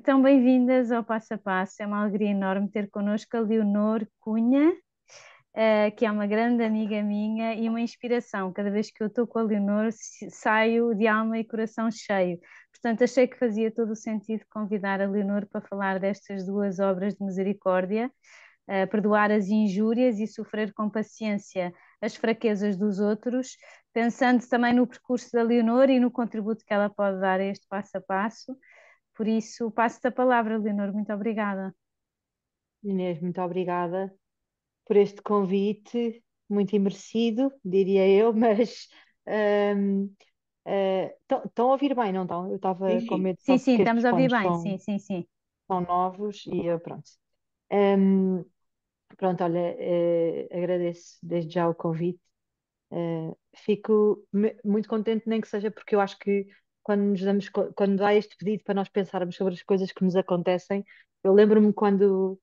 Então, bem-vindas ao Passo a Passo. É uma alegria enorme ter connosco a Leonor Cunha, que é uma grande amiga minha e uma inspiração. Cada vez que eu estou com a Leonor, saio de alma e coração cheio. Portanto, achei que fazia todo o sentido convidar a Leonor para falar destas duas obras de misericórdia, perdoar as injúrias e sofrer com paciência as fraquezas dos outros, pensando também no percurso da Leonor e no contributo que ela pode dar a este passo a passo. Por isso, passo-te a palavra, Leonor. Muito obrigada. Inês, muito obrigada por este convite, muito imerecido, diria eu, mas estão a ouvir bem, não estão? Eu Sim, estava com sim. medo Sim, só sim, porque estamos estes a ouvir fones bem. Sim, sim, sim. são novos e eu, pronto. Ahm, Pronto, olha, agradeço desde já o convite. Fico muito contente, nem que seja porque eu acho que quando há este pedido para nós pensarmos sobre as coisas que nos acontecem, eu lembro-me quando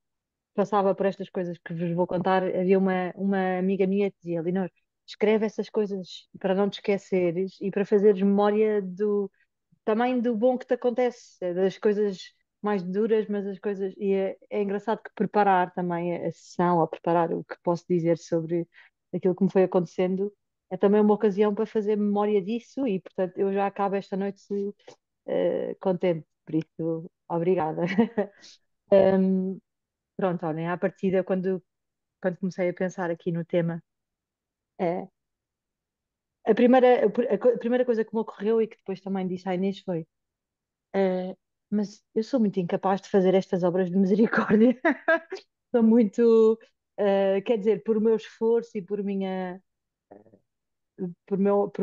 passava por estas coisas que vos vou contar, havia uma amiga minha que dizia, Linor, escreve essas coisas para não te esqueceres e para fazeres memória também do bom que te acontece, das coisas mais duras, mas as coisas. E é engraçado que preparar também a sessão, ou preparar o que posso dizer sobre aquilo que me foi acontecendo, é também uma ocasião para fazer memória disso e, portanto, eu já acabo esta noite contente, por isso, obrigada. Um, Pronto, olhem, à partida, quando comecei a pensar aqui no tema, eh, a primeira coisa que me ocorreu e que depois também disse à Inês foi: eh, mas eu sou muito incapaz de fazer estas obras de misericórdia. Sou muito, quer dizer, por meu esforço e por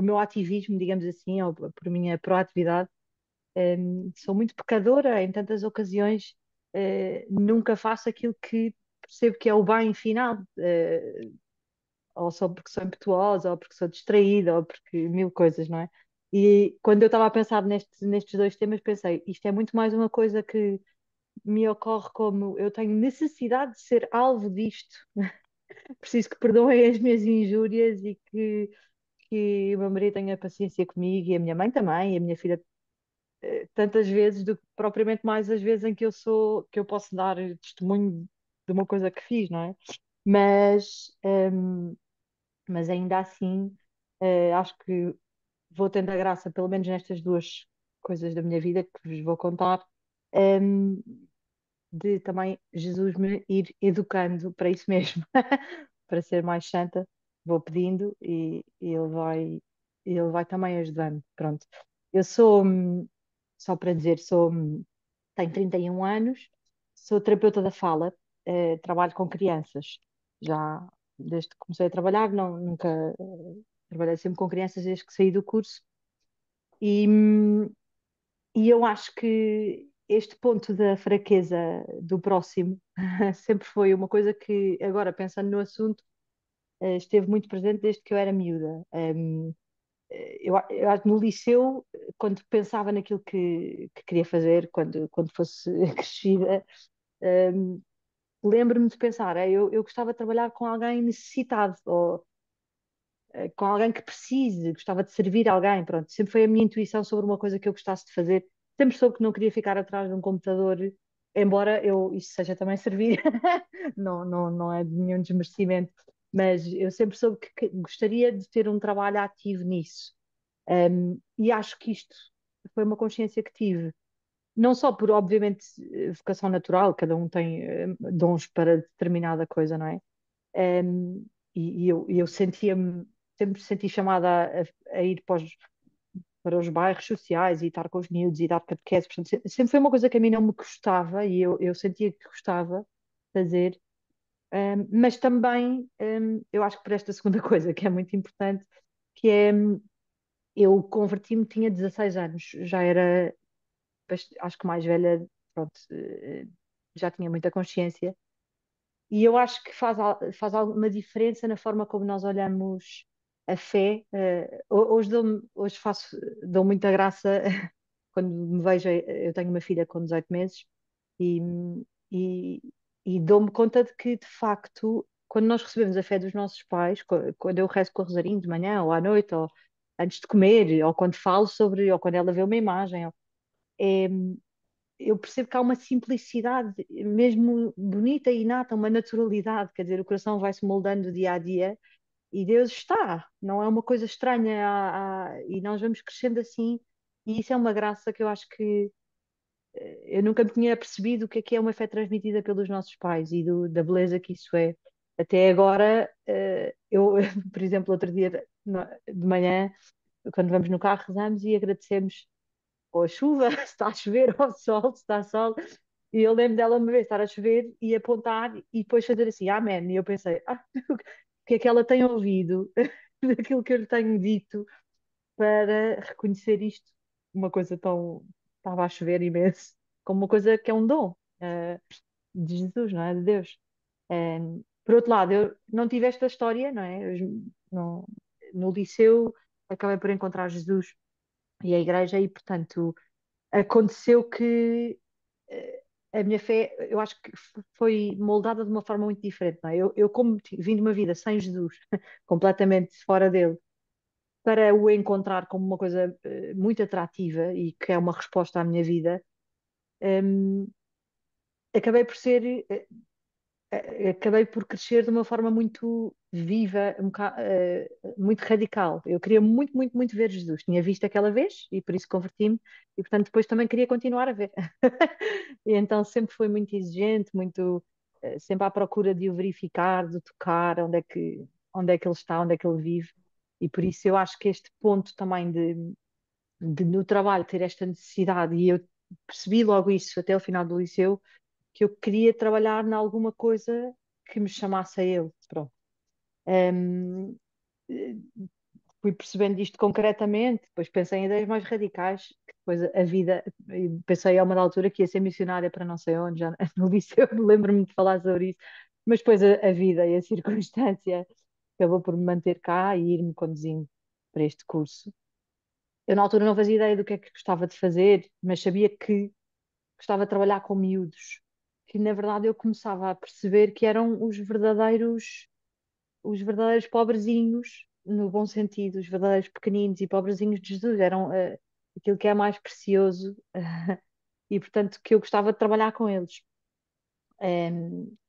meu ativismo, digamos assim, ou por minha proatividade, sou muito pecadora em tantas ocasiões. Nunca faço aquilo que percebo que é o bem final. Ou só porque sou impetuosa, ou porque sou distraída, ou porque mil coisas, não é? E quando eu estava a pensar nestes dois temas, pensei, isto é muito mais uma coisa que me ocorre como eu tenho necessidade de ser alvo disto, preciso que perdoem as minhas injúrias e que o meu marido tenha paciência comigo e a minha mãe também, e a minha filha tantas vezes do que propriamente mais as vezes em que eu posso dar testemunho de uma coisa que fiz, não é? Mas, mas ainda assim, acho que vou tendo a graça, pelo menos nestas duas coisas da minha vida que vos vou contar, ehm, de também Jesus me ir educando para isso mesmo, para ser mais santa. Vou pedindo e ele vai também ajudando. Pronto. Eu sou, só para dizer, tenho 31 anos, sou terapeuta da fala, trabalho com crianças. Já desde que comecei a trabalhar, nunca trabalhei sempre com crianças desde que saí do curso. E, e eu acho que este ponto da fraqueza do próximo sempre foi uma coisa que, agora pensando no assunto, esteve muito presente desde que eu era miúda. Eu acho que no liceu, quando pensava naquilo que queria fazer, quando fosse crescida, um, lembro-me de pensar, eu gostava de trabalhar com alguém necessitado, ou com alguém que precise, gostava de servir alguém, pronto. Sempre foi a minha intuição sobre uma coisa que eu gostasse de fazer. Sempre soube que não queria ficar atrás de um computador, embora isso seja também servir, não é de nenhum desmerecimento, mas eu sempre soube que gostaria de ter um trabalho ativo nisso. E acho que isto foi uma consciência que tive. Não só por, obviamente, vocação natural, cada um tem dons para determinada coisa, não é? E eu sentia-me, sempre senti chamada a ir para os bairros sociais e estar com os miúdos e dar catequese. Portanto, sempre foi uma coisa que a mim não me gostava e eu sentia que gostava de fazer. Mas também, eu acho que por esta segunda coisa, que é muito importante, que é, eu converti-me, tinha 16 anos, já era, acho que mais velha, pronto, já tinha muita consciência. E eu acho que faz alguma diferença na forma como nós olhamos a fé. Hoje dou muita graça quando me vejo. Eu tenho uma filha com 18 meses e, e, e dou-me conta de que, de facto, quando nós recebemos a fé dos nossos pais, quando eu rezo com o rosarinho de manhã ou à noite, ou antes de comer, ou quando falo sobre, ou quando ela vê uma imagem, é, eu percebo que há uma simplicidade mesmo bonita e inata, uma naturalidade, quer dizer, o coração vai se moldando dia a dia e Deus está, não é uma coisa estranha, e nós vamos crescendo assim, e isso é uma graça que eu acho que eu nunca me tinha percebido o que é uma fé transmitida pelos nossos pais e da beleza que isso é. Até agora, eu, por exemplo, outro dia de manhã, quando vamos no carro, rezamos e agradecemos ou a chuva, se está a chover, ou o sol, se está sol. E eu lembro dela uma vez estar a chover e apontar e depois fazer assim, amém. E eu pensei, o que é que ela tem ouvido daquilo que eu lhe tenho dito para reconhecer isto? Uma coisa tão. Estava a chover imenso, como uma coisa que é um dom de Jesus, não é? De Deus. Eh, por outro lado, eu não tive esta história, não é? No liceu acabei por encontrar Jesus e a igreja e, portanto, aconteceu que a minha fé, eu acho que foi moldada de uma forma muito diferente, não é? Eu como vim de uma vida sem Jesus, completamente fora dele, para o encontrar como uma coisa muito atrativa e que é uma resposta à minha vida, hum, acabei por ser acabei por crescer de uma forma muito viva, muito radical. Eu queria muito, muito, muito ver Jesus. Tinha visto aquela vez e por isso converti-me, e portanto depois também queria continuar a ver. E então sempre foi muito exigente, muito, sempre à procura de o verificar, de tocar, onde é que ele está, onde é que ele vive. E por isso eu acho que este ponto também de no trabalho ter esta necessidade, e eu percebi logo isso até o final do liceu, que eu queria trabalhar em alguma coisa que me chamasse a ele. Pronto. Um, Fui percebendo isto concretamente, depois pensei em ideias mais radicais, que depois a vida, e pensei a uma da altura que ia ser missionária para não sei onde, já no liceu, lembro-me de falar sobre isso, mas depois a vida e a circunstância acabou por me manter cá e ir-me conduzindo para este curso. Eu na altura não fazia ideia do que é que gostava de fazer, mas sabia que gostava de trabalhar com miúdos, que na verdade eu começava a perceber que eram os verdadeiros pobrezinhos, no bom sentido, os verdadeiros pequeninos e pobrezinhos de Jesus, eram aquilo que é mais precioso, e portanto que eu gostava de trabalhar com eles.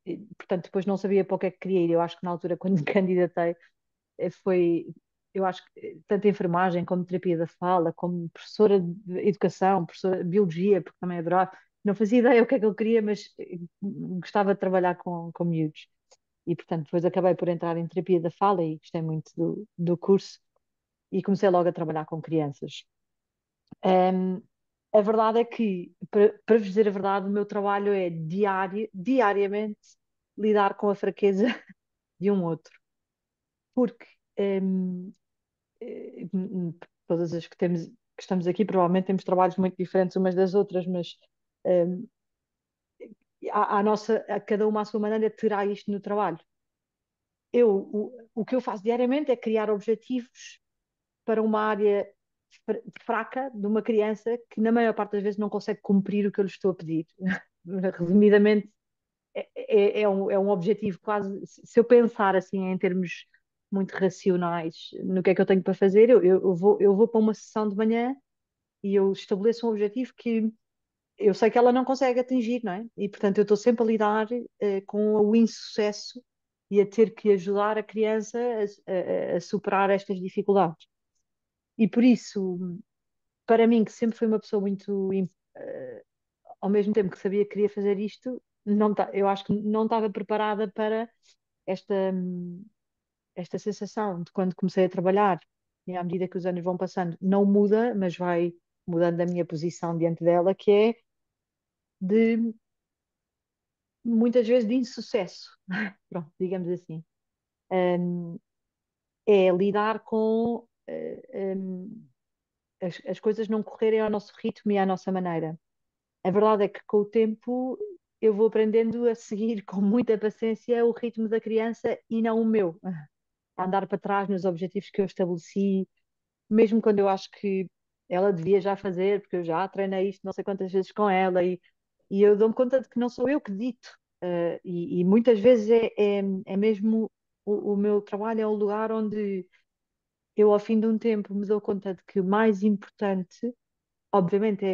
E, portanto, depois não sabia para o que é que queria ir. Eu acho que na altura, quando me candidatei, foi, eu acho que tanto enfermagem como terapia da fala, como professora de educação, professora de biologia, porque também adorava. Não fazia ideia o que é que eu queria, mas gostava de trabalhar com miúdos. E, portanto, depois acabei por entrar em terapia da fala e gostei muito do curso e comecei logo a trabalhar com crianças. Um, a verdade é que, para vos dizer a verdade, o meu trabalho é diariamente lidar com a fraqueza de um outro. Porque um, eh, todas as que estamos aqui, provavelmente temos trabalhos muito diferentes umas das outras, mas um, a cada uma à sua maneira terá isto no trabalho. O que eu faço diariamente é criar objetivos para uma área fraca de uma criança que, na maior parte das vezes, não consegue cumprir o que eu lhe estou a pedir. Resumidamente, é um objetivo quase. Se eu pensar assim em termos muito racionais no que é que eu tenho para fazer, eu vou para uma sessão de manhã e eu estabeleço um objetivo que eu sei que ela não consegue atingir, não é? E portanto eu estou sempre a lidar com o insucesso e a ter que ajudar a criança a superar estas dificuldades. E por isso, para mim, que sempre fui uma pessoa muito, ao mesmo tempo que sabia que queria fazer isto, não, eu acho que não estava preparada para esta, esta sensação de quando comecei a trabalhar, e à medida que os anos vão passando, não muda, mas vai mudando a minha posição diante dela, que é de muitas vezes de insucesso, pronto, digamos assim. Um, é lidar com as coisas não correrem ao nosso ritmo e à nossa maneira. A verdade é que com o tempo eu vou aprendendo a seguir com muita paciência o ritmo da criança e não o meu. A andar para trás nos objetivos que eu estabeleci, mesmo quando eu acho que ela devia já fazer, porque eu já treinei isto não sei quantas vezes com ela e eu dou-me conta de que não sou eu que dito. E muitas vezes é mesmo o meu trabalho é o lugar onde eu, ao fim de um tempo, me dou conta de que o mais importante obviamente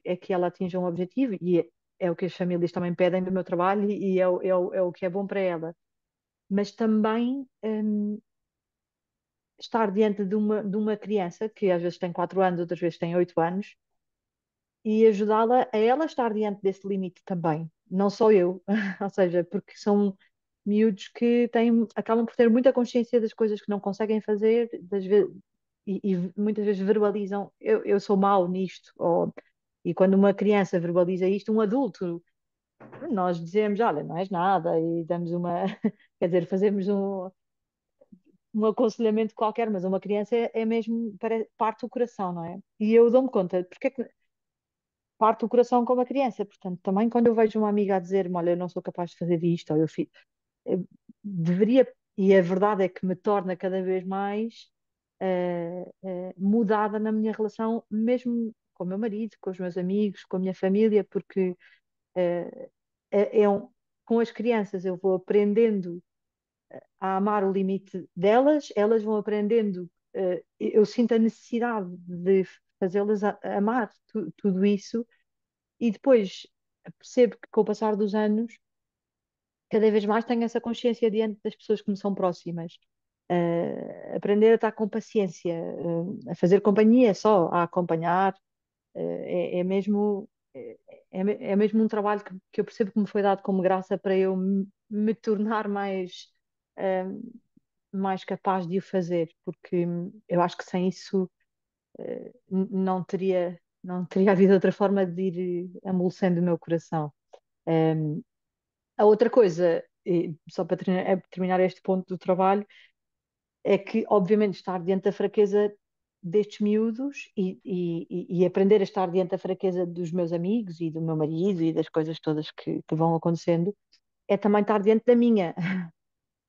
é que ela atinja um objetivo e é o que as famílias também pedem do meu trabalho e é o que é bom para ela. Mas também estar diante de uma criança que às vezes tem 4 anos, outras vezes tem 8 anos, e ajudá-la a ela estar diante desse limite também, não só eu. Ou seja, porque são miúdos que têm, acabam por ter muita consciência das coisas que não conseguem fazer, e muitas vezes verbalizam, eu sou mau nisto, e quando uma criança verbaliza isto, um adulto, nós dizemos, olha, não és nada, e damos uma, quer dizer, fazemos um aconselhamento qualquer, mas uma criança é mesmo, parte do coração, não é? E eu dou-me conta, porque é que parte do coração como a criança, portanto, também quando eu vejo uma amiga a dizer-me, olha, eu não sou capaz de fazer isto, ou eu deveria, e a verdade é que me torna cada vez mais mudada na minha relação, mesmo com o meu marido, com os meus amigos, com a minha família, porque eh, é, é um, com as crianças eu vou aprendendo a amar o limite delas, elas vão aprendendo, eu sinto a necessidade de fazê-las amar tudo isso, e depois percebo que com o passar dos anos, cada vez mais tenho essa consciência diante das pessoas que me são próximas. Aprender a estar com paciência, a fazer companhia só, a acompanhar, é mesmo. É mesmo um trabalho que eu percebo que me foi dado como graça para eu me tornar eh, mais capaz de o fazer, porque eu acho que sem isso não teria havido outra forma de ir amolecendo o meu coração. A outra coisa, e só para terminar este ponto do trabalho, é que, obviamente, estar diante da fraqueza destes miúdos e aprender a estar diante da fraqueza dos meus amigos e do meu marido e das coisas todas que vão acontecendo, é também estar diante da minha.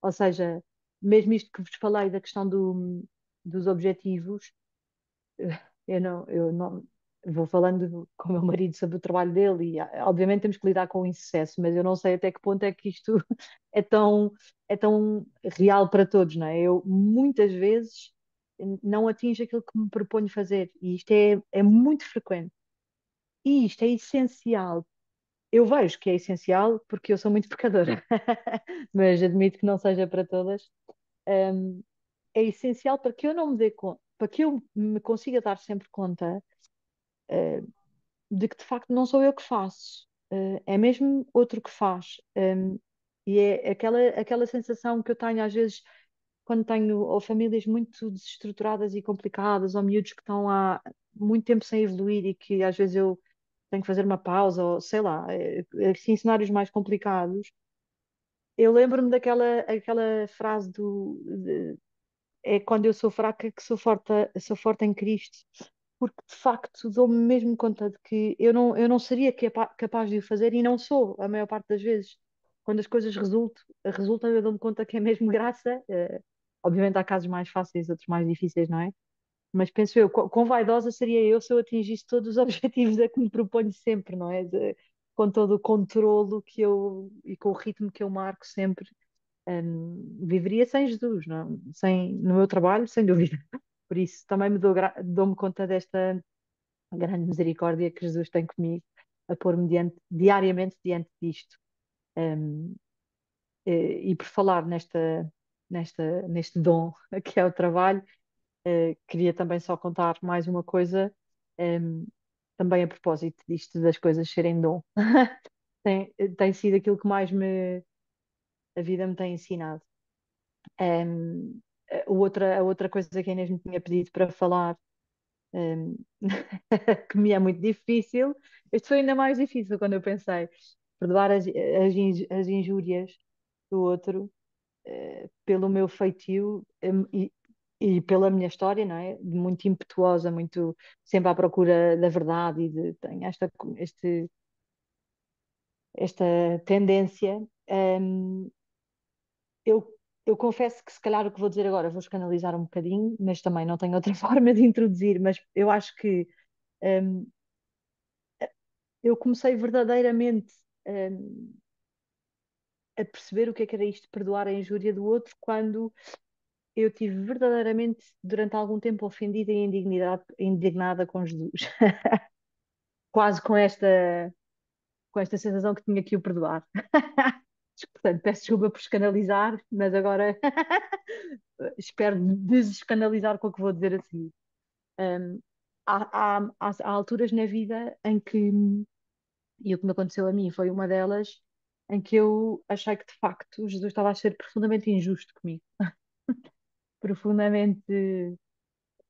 Ou seja, mesmo isto que vos falei da questão dos objetivos, eu não vou falando com o meu marido sobre o trabalho dele e obviamente temos que lidar com o insucesso, mas eu não sei até que ponto é que isto é é tão real para todos, não é? Eu muitas vezes não atingo aquilo que me proponho fazer e isto é muito frequente. E isto é essencial. Eu vejo que é essencial porque eu sou muito pecadora, mas admito que não seja para todas. Um, É essencial para que eu não me dê conta, para que eu me consiga dar sempre conta de que de facto não sou eu que faço, é mesmo outro que faz. E é aquela sensação que eu tenho às vezes quando tenho ou famílias muito desestruturadas e complicadas, ou miúdos que estão há muito tempo sem evoluir e que às vezes eu tenho que fazer uma pausa, ou sei lá, assim, cenários mais complicados. Eu lembro-me aquela frase é quando eu sou fraca que sou forte em Cristo, porque de facto dou-me mesmo conta de que eu não seria capaz de o fazer e não sou, a maior parte das vezes. Quando as coisas resultam, eu dou-me conta que é mesmo graça. Obviamente há casos mais fáceis, outros mais difíceis, não é? Mas penso eu, quão vaidosa seria eu se eu atingisse todos os objetivos a que me proponho sempre, não é? Com todo o controlo e com o ritmo que eu marco sempre, viveria sem Jesus, não? No meu trabalho, sem dúvida. Por isso também dou-me conta desta grande misericórdia que Jesus tem comigo, a pôr-me diariamente diante disto. Um, e por falar neste dom que é o trabalho, queria também só contar mais uma coisa, um, também a propósito disto das coisas serem dom. Tem sido aquilo que mais a vida me tem ensinado. A outra coisa que a Inês me tinha pedido para falar, um, que me é muito difícil, este foi ainda mais difícil quando eu pensei, perdoar as injúrias do outro, pelo meu feitio, e pela minha história, não é? Muito impetuosa, muito sempre à procura da verdade tenho esta tendência. Eu, eu confesso que se calhar o que vou dizer agora vou escanalizar um bocadinho, mas também não tenho outra forma de introduzir, mas eu acho que hum, eu comecei verdadeiramente a perceber o que era isto de perdoar a injúria do outro quando eu tive verdadeiramente, durante algum tempo, ofendida e indignada com Jesus. quase com esta sensação que tinha que o perdoar. Portanto, peço desculpa por escandalizar, mas agora espero desescandalizar com o que vou dizer a seguir. Um, há alturas na vida em que, e o que me aconteceu a mim foi uma delas, em que eu achei que de facto Jesus estava a ser profundamente injusto comigo, profundamente,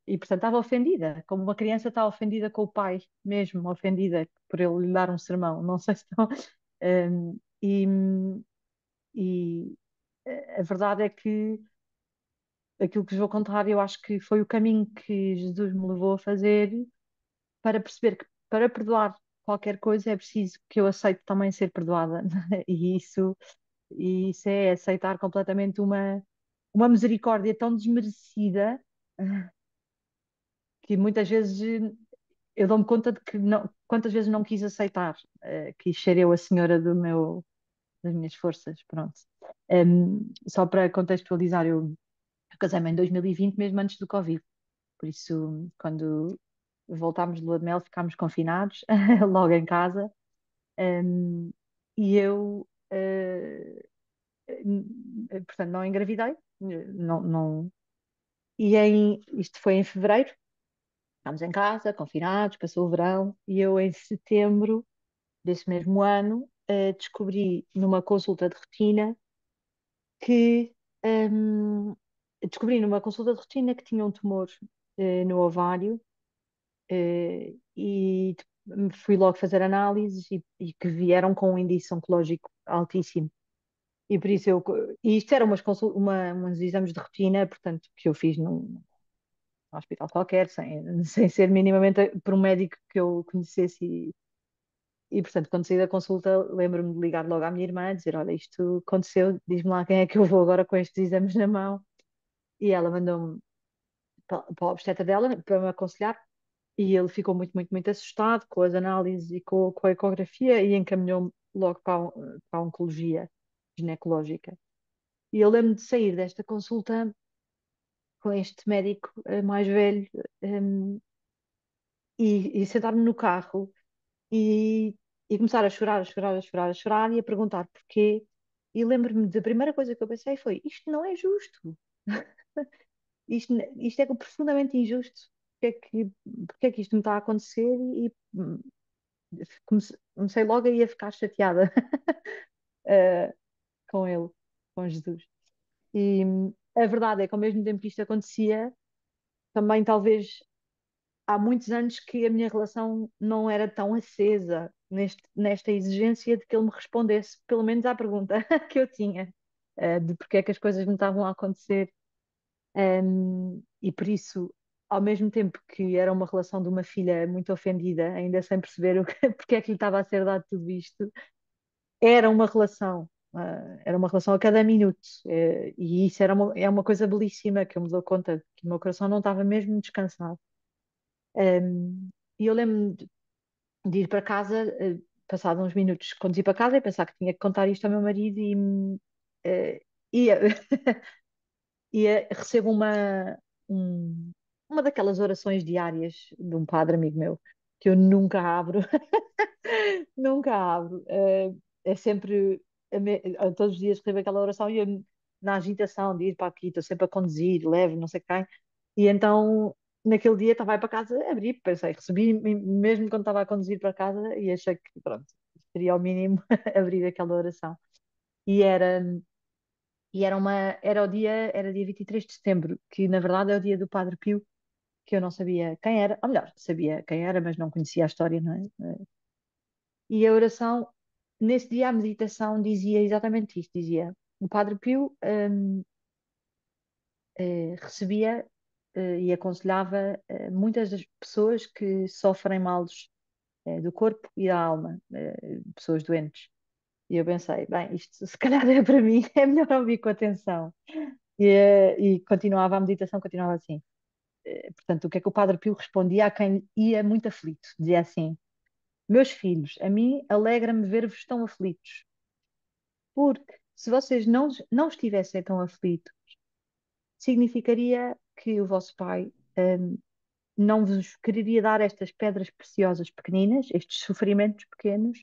e portanto estava ofendida, como uma criança está ofendida com o pai, mesmo ofendida por ele lhe dar um sermão, não sei se estão. Um, e a verdade é que aquilo que vos vou contar, eu acho que foi o caminho que Jesus me levou a fazer para perceber que para perdoar qualquer coisa é preciso que eu aceite também ser perdoada. E isso é aceitar completamente uma misericórdia tão desmerecida que muitas vezes eu dou-me conta de que não, quantas vezes não quis aceitar, quis ser eu a senhora das minhas forças, pronto. Só para contextualizar, eu casei-me em 2020, mesmo antes do Covid. Por isso, quando voltámos de lua de mel, ficámos confinados, logo em casa. Um, e eu, portanto, não engravidei. Não, não... Isto foi em fevereiro. Estávamos em casa, confinados, passou o verão. E eu, em setembro desse mesmo ano, descobri numa consulta de rotina que... um, descobri numa consulta de rotina que tinha um tumor, no ovário. E fui logo fazer análises e que vieram com um índice oncológico altíssimo. E por isso e isto eram uns exames de rotina, portanto, que eu fiz num hospital qualquer, sem ser minimamente por um médico que eu conhecesse. Portanto, quando saí da consulta, lembro-me de ligar logo à minha irmã e dizer: Olha, isto aconteceu, diz-me lá quem é que eu vou agora com estes exames na mão. E ela mandou-me para a obstetra dela para me aconselhar. E ele ficou muito, muito, muito assustado com as análises e com a ecografia e encaminhou-me logo para a oncologia ginecológica. E eu lembro de sair desta consulta com este médico mais velho, e sentar-me no carro e, e começar a chorar, a chorar, a chorar, a chorar e a perguntar porquê. E lembro-me da primeira coisa que eu pensei foi: isto não é justo, isto é profundamente injusto. Porque é que isto me está a acontecer? Comecei logo a ir a ficar chateada eh, com ele, com Jesus. E a verdade é que ao mesmo tempo que isto acontecia, também talvez há muitos anos que a minha relação não era tão acesa nesta exigência de que ele me respondesse, pelo menos à pergunta que eu tinha, de porque é que as coisas me estavam a acontecer. E por isso, ao mesmo tempo que era uma relação de uma filha muito ofendida, ainda sem perceber porque é que lhe estava a ser dado tudo isto, era uma relação a cada minuto, e isso é uma coisa belíssima que eu me dou conta que o meu coração não estava mesmo descansado. E eu lembro-me de ir para casa, passado uns minutos, conduzi para casa e pensar que tinha que contar isto ao meu marido eh, ia, recebo um- uma daquelas orações diárias de um padre amigo meu que eu nunca abro. Nunca abro. É sempre, todos os dias recebo aquela oração e eu, na agitação de ir para aqui, estou sempre a conduzir, levo, não sei quem. E então, naquele dia, estava a ir para casa, abri, pensei, recebi mesmo quando estava a conduzir para casa e achei que, pronto, seria ao mínimo abrir aquela oração. E era, era dia 23 de setembro, que na verdade é o dia do Padre Pio, que eu não sabia quem era, ou melhor, sabia quem era, mas não conhecia a história, não é? E a oração, nesse dia, a meditação dizia exatamente isto: dizia, o Padre Pio recebia e aconselhava muitas das pessoas que sofrem males do corpo e da alma, pessoas doentes. E eu pensei, bem, isto se calhar é para mim, é melhor ouvir com atenção. E continuava a meditação, continuava assim. Portanto, o que é que o Padre Pio respondia a quem ia muito aflito? Dizia assim: Meus filhos, a mim alegra-me ver-vos tão aflitos. Porque se vocês não estivessem tão aflitos, significaria que o vosso pai não vos quereria dar estas pedras preciosas pequeninas, estes sofrimentos pequenos,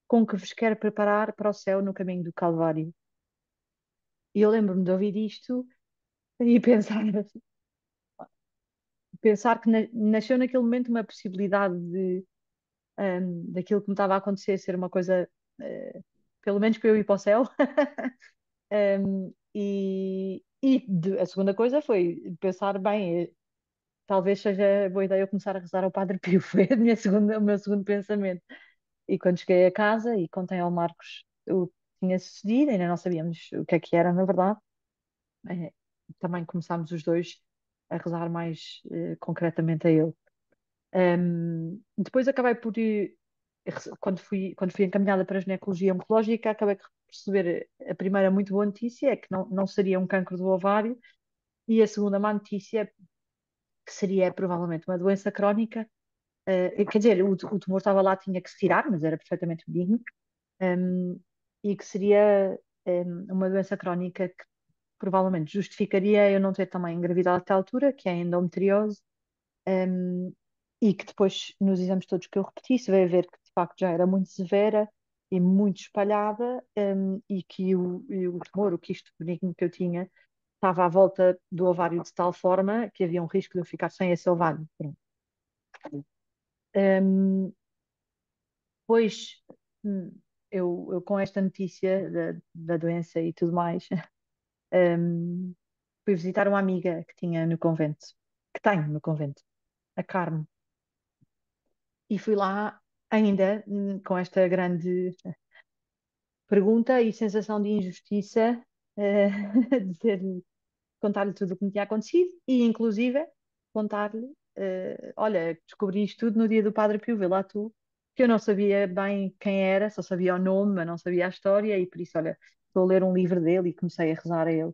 com que vos quero preparar para o céu no caminho do Calvário. E eu lembro-me de ouvir isto e pensar que nasceu naquele momento uma possibilidade daquilo que me estava a acontecer ser uma coisa, pelo menos para eu ir para o céu. A segunda coisa foi pensar, bem, talvez seja boa ideia eu começar a rezar ao Padre Pio. Foi o meu segundo pensamento. E quando cheguei a casa e contei ao Marcos o que tinha sucedido, ainda não sabíamos o que era, na verdade, eh, também começámos os dois a rezar mais concretamente a ele. Depois acabei por, quando fui encaminhada para a ginecologia oncológica, acabei por receber a primeira muito boa notícia, é que não seria um cancro do ovário, e a segunda má notícia, que seria provavelmente uma doença crónica. Quer dizer, o tumor estava lá, tinha que se tirar, mas era perfeitamente benigno, um, e que seria uma doença crónica que provavelmente justificaria eu não ter também engravidado até à altura, que é a endometriose, um, e que depois, nos exames todos que eu repeti, se veio a ver que de facto já era muito severa e muito espalhada, e que o tumor, o quisto benigno que eu tinha, estava à volta do ovário de tal forma que havia um risco de eu ficar sem esse ovário. Pronto. Um, Pois, hum, eu com esta notícia da doença e tudo mais, hum, fui visitar uma amiga que tinha no convento, que tenho no convento, a Carmo, e fui lá ainda com esta grande pergunta e sensação de injustiça, dizer-lhe, contar-lhe tudo o que me tinha acontecido e, inclusive, contar-lhe, olha, descobri isto tudo no dia do Padre Pio, vê lá tu, que eu não sabia bem quem era, só sabia o nome, mas não sabia a história, e por isso, olha, estou a ler um livro dele e comecei a rezar a ele.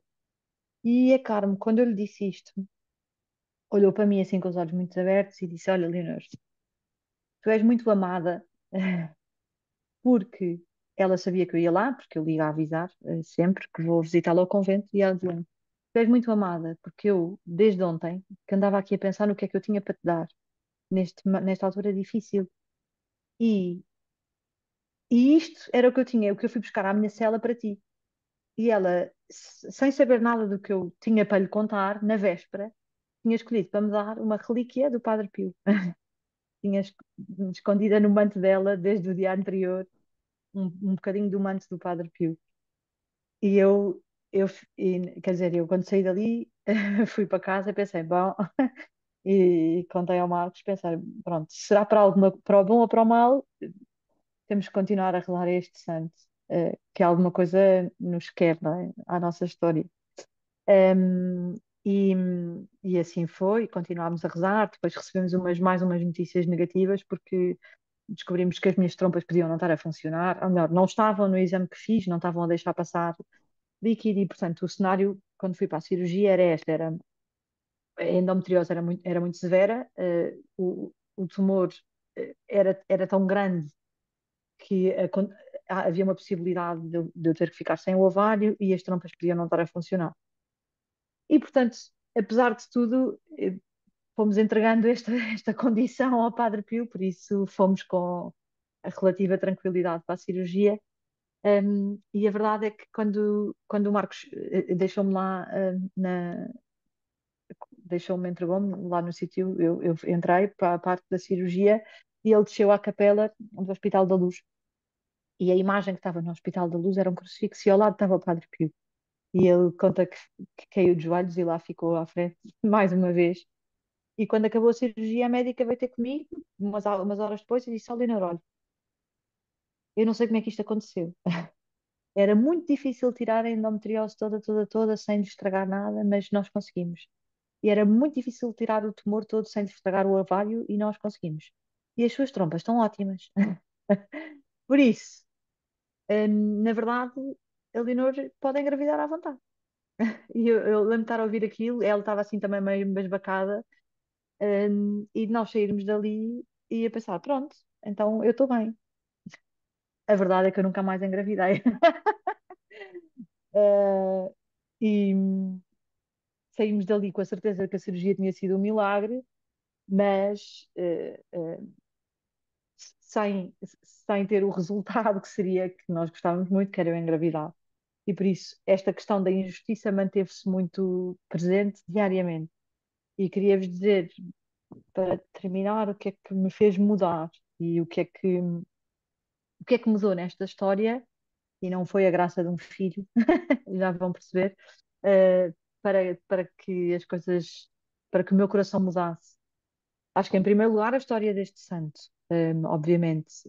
E a Carmo, quando eu lhe disse isto, olhou para mim assim com os olhos muito abertos e disse, olha, Leonor, tu és muito amada, porque ela sabia que eu ia lá, porque eu ligo a avisar sempre que vou visitá-la ao convento, e ela dizia: Tu és muito amada, porque eu, desde ontem, que andava aqui a pensar no que é que eu tinha para te dar nesta altura difícil. E, e isto era o que eu tinha, o que eu fui buscar à minha cela para ti. E ela, sem saber nada do que eu tinha para lhe contar, na véspera, tinha escolhido para me dar uma relíquia do Padre Pio. Tinha escondida no manto dela desde o dia anterior, um bocadinho do manto do Padre Pio. E quer dizer, eu quando saí dali, fui para casa e pensei, bom, e contei ao Marcos, pensei, pronto, será para o bom ou para o mal, temos que continuar a relar este santo, que alguma coisa nos quer, não é? À nossa história. Um, e, e assim foi, continuámos a rezar, depois recebemos mais umas notícias negativas, porque descobrimos que as minhas trompas podiam não estar a funcionar, ou melhor, não estavam no exame que fiz, não estavam a deixar passar líquido, e portanto o cenário, quando fui para a cirurgia, era este, a endometriose era muito severa, o tumor era tão grande que havia uma possibilidade de eu ter que ficar sem o ovário e as trompas podiam não estar a funcionar. E, portanto, apesar de tudo, fomos entregando esta condição ao Padre Pio, por isso fomos com a relativa tranquilidade para a cirurgia. E a verdade é que quando o Marcos deixou-me lá, entregou-me lá no sítio, eu entrei para a parte da cirurgia e ele desceu à capela do Hospital da Luz. E a imagem que estava no Hospital da Luz era um crucifixo e ao lado estava o Padre Pio. E ele conta que caiu de joelhos e lá ficou à frente mais uma vez. E quando acabou a cirurgia, a médica veio ter comigo umas horas depois e disse: Leonor, olha, eu não sei como é que isto aconteceu. Era muito difícil tirar a endometriose toda, toda, toda, sem lhe estragar nada, mas nós conseguimos. E era muito difícil tirar o tumor todo sem lhe estragar o ovário e nós conseguimos. E as suas trompas estão ótimas. Por isso, na verdade, a Leonor pode engravidar à vontade. E eu lembro de estar a ouvir aquilo, ela estava assim também meio embasbacada, e de nós sairmos dali e a pensar, pronto, então eu estou bem. A verdade é que eu nunca mais engravidei. Eh, e saímos dali com a certeza que a cirurgia tinha sido um milagre, mas sem, sem ter o resultado que seria que nós gostávamos muito, que era eu engravidar. E por isso, esta questão da injustiça manteve-se muito presente diariamente. E queria-vos dizer, para terminar, o que é que me fez mudar e o que é que mudou nesta história, e não foi a graça de um filho, já vão perceber, eh, para que as coisas, para que o meu coração mudasse. Acho que, em primeiro lugar, a história deste santo, obviamente.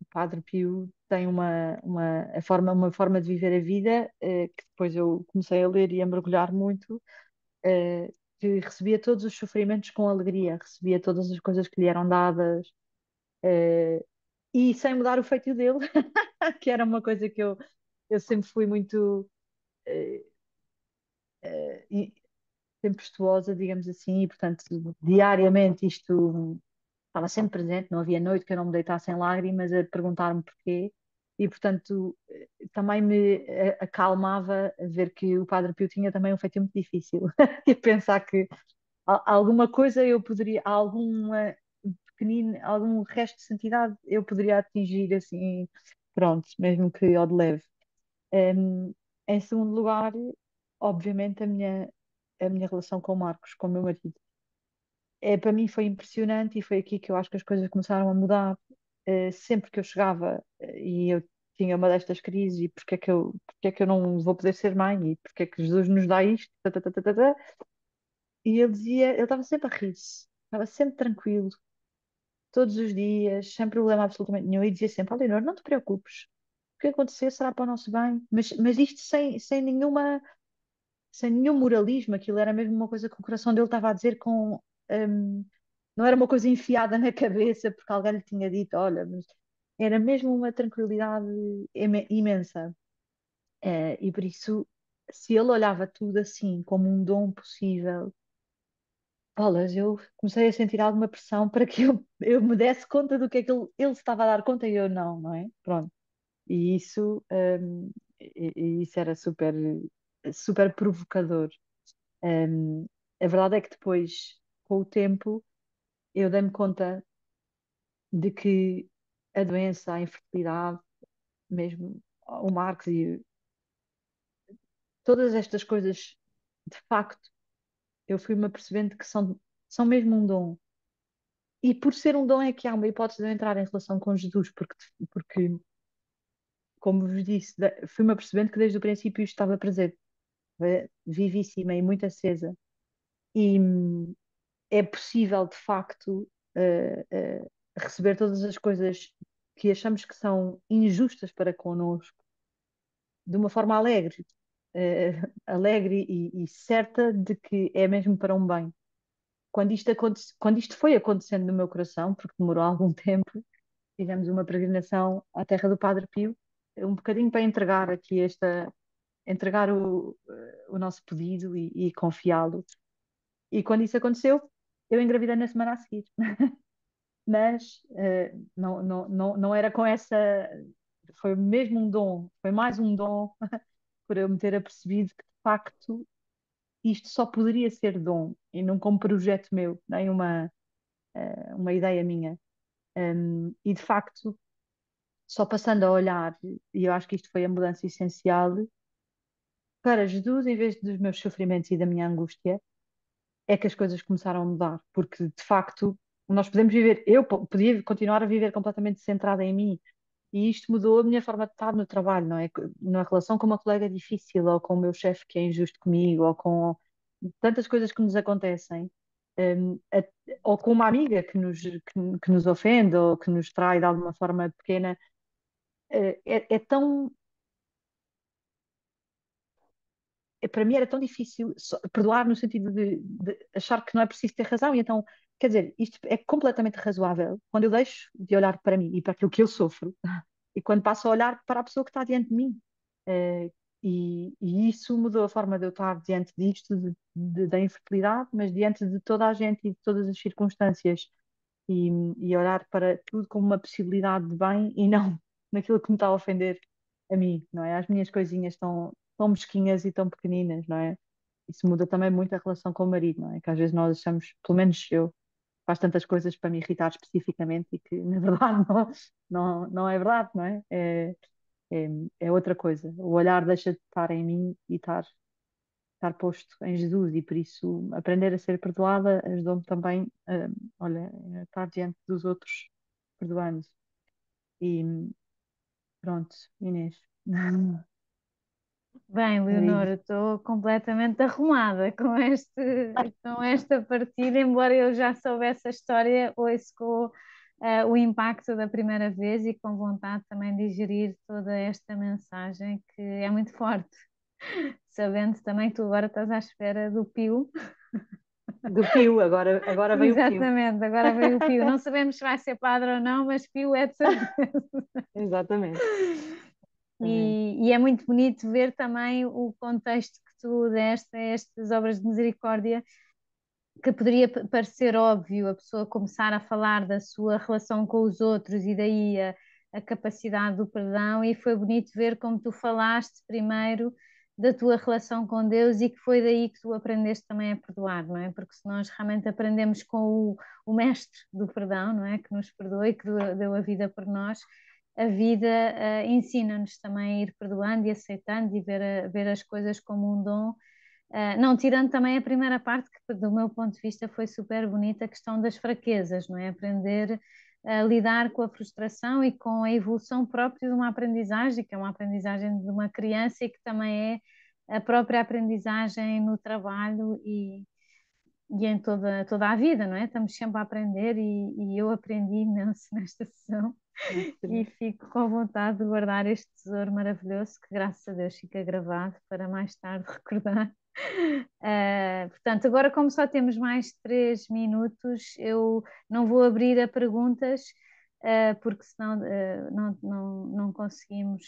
O Padre Pio tem uma forma de viver a vida, que depois eu comecei a ler e a mergulhar muito, que recebia todos os sofrimentos com alegria, recebia todas as coisas que lhe eram dadas, eh, e sem mudar o feitio dele, que era uma coisa que eu sempre fui muito eh, tempestuosa, digamos assim, e portanto, diariamente isto estava sempre presente, não havia noite que eu não me deitasse em lágrimas a perguntar-me porquê, e portanto também me acalmava ver que o Padre Pio tinha também um feitio muito difícil, e pensar que alguma coisa eu poderia, alguma pequenino, algum resto de santidade eu poderia atingir assim, pronto, mesmo que ao de leve. Em segundo lugar, obviamente, a minha relação com o Marcos, com o meu marido. Para mim foi impressionante e foi aqui que eu acho que as coisas começaram a mudar. Sempre que eu chegava e eu tinha uma destas crises e porque é que eu não vou poder ser mãe e porque é que Jesus nos dá isto, tá, tá, tá, tá, tá, tá. E ele dizia, ele estava sempre a rir-se, estava sempre tranquilo, todos os dias, sem problema absolutamente nenhum, e dizia sempre, Leonor, não te preocupes, o que acontecer será para o nosso bem, mas isto sem nenhum moralismo, aquilo era mesmo uma coisa que o coração dele estava a dizer hum, não era uma coisa enfiada na cabeça porque alguém lhe tinha dito, olha, mas era mesmo uma tranquilidade imensa. E por isso, se ele olhava tudo assim, como um dom possível, bolas, eu comecei a sentir alguma pressão para que eu me desse conta do que é que ele se estava a dar conta e eu não, não é? Pronto. E isso, e isso era super, super provocador. Um, a verdade é que depois, com o tempo, eu dei-me conta de que a doença, a infertilidade, mesmo o Marcos e todas estas coisas, de facto, eu fui-me apercebendo que são mesmo um dom. E por ser um dom é que há uma hipótese de eu entrar em relação com Jesus, porque como vos disse, fui-me apercebendo que desde o princípio isto estava presente, vivíssima e muito acesa. E é possível, de facto, receber todas as coisas que achamos que são injustas para connosco de uma forma alegre, alegre e certa de que é mesmo para um bem. Quando isto foi acontecendo no meu coração, porque demorou algum tempo, fizemos uma peregrinação à terra do Padre Pio, um bocadinho para entregar aqui entregar o nosso pedido e confiá-lo. E quando isso aconteceu, eu engravidei na semana a seguir. Mas não era com essa. Foi mesmo um dom, foi mais um dom por eu me ter apercebido que, de facto, isto só poderia ser dom e não como projeto meu, nem uma ideia minha. E, de facto, só passando a olhar, e eu acho que isto foi a mudança essencial, para Jesus, em vez dos meus sofrimentos e da minha angústia, é que as coisas começaram a mudar, porque de facto nós podemos viver, eu podia continuar a viver completamente centrada em mim, e isto mudou a minha forma de estar no trabalho, não é? Na relação com uma colega difícil, ou com o meu chefe que é injusto comigo, ou com tantas coisas que nos acontecem, ou com uma amiga que nos ofende, ou que nos trai de alguma forma pequena, é tão para mim era tão difícil perdoar no sentido de achar que não é preciso ter razão, e então, quer dizer, isto é completamente razoável quando eu deixo de olhar para mim e para aquilo que eu sofro, e quando passo a olhar para a pessoa que está diante de mim. Eh, e isso mudou a forma de eu estar diante disto, da infertilidade, mas diante de toda a gente e de todas as circunstâncias, e, e olhar para tudo como uma possibilidade de bem e não naquilo que me está a ofender a mim, não é? As minhas coisinhas tão mesquinhas e tão pequeninas, não é? isso muda também muito a relação com o marido, não é? Que às vezes nós achamos, pelo menos eu, faz tantas coisas para me irritar especificamente e que na verdade não é verdade, não é? É, é outra coisa. O olhar deixa de estar em mim e estar posto em Jesus e por isso aprender a ser perdoada ajudou-me também, olha, a estar diante dos outros perdoando. E pronto, Inês. Bem, Era Leonor, isso. eu estou completamente arrumada com esta partida, embora eu já soubesse a história, ouço com o impacto da primeira vez e com vontade também de digerir toda esta mensagem que é muito forte, sabendo também que tu agora estás à espera do Pio. Do Pio, agora vem o Pio. Exatamente, agora veio o Pio. Não sabemos se vai ser padre ou não, mas Pio é de certeza. Exatamente, exatamente. E é muito bonito ver também o contexto que tu deste a estas obras de misericórdia, que poderia parecer óbvio a pessoa começar a falar da sua relação com os outros e daí a capacidade do perdão, e foi bonito ver como tu falaste primeiro da tua relação com Deus e que foi daí que tu aprendeste também a perdoar, não é? Porque se nós realmente aprendemos com o mestre do perdão, não é? Que nos perdoou e que deu a vida por nós, a vida ensina-nos também a ir perdoando e aceitando e ver as coisas como um dom. Não tirando também a primeira parte, que do meu ponto de vista foi super bonita, a questão das fraquezas, não é? Aprender a lidar com a frustração e com a evolução própria de uma aprendizagem, que é uma aprendizagem de uma criança e que também é a própria aprendizagem no trabalho e em toda a vida, não é? Estamos sempre a aprender e eu aprendi imenso nesta sessão e fico com vontade de guardar este tesouro maravilhoso que, graças a Deus, fica gravado para mais tarde recordar. Portanto, agora, como só temos mais 3 minutos, eu não vou abrir a perguntas, porque senão não conseguimos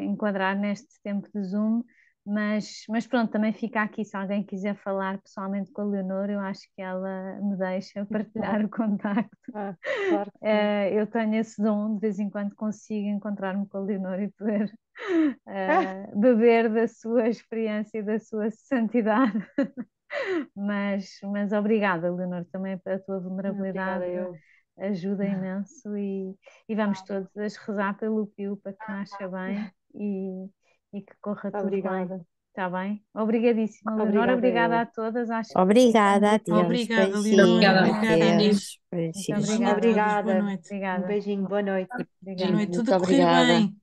enquadrar neste tempo de Zoom. Mas pronto, também fica aqui. Se alguém quiser falar pessoalmente com a Leonor, eu acho que ela me deixa Claro, partilhar o contacto. claro que sim. Eu tenho esse dom, de vez em quando consigo encontrar-me com a Leonor e poder beber da sua experiência e da sua santidade. Mas obrigada, Leonor, também pela tua vulnerabilidade, Obrigada, eu. ajuda imenso e vamos todos rezar pelo Pio para que nasça bem e que corra tudo bem. Obrigada. Está bem? Obrigadíssima, Leonor. Obrigada, Obrigada a eu. todas. Acho que Obrigada, ficamos aqui. adeus, Obrigada, Leonor. beijinhos, Muito Obrigada, obrigada. Inês. adeus, Muito beijinhos. Beijinho a obrigada. todos. Boa Obrigada. noite. Um Obrigada. beijinho, boa noite. Boa Obrigada. noite. Beijinhos, Tudo muito a correr obrigada. bem.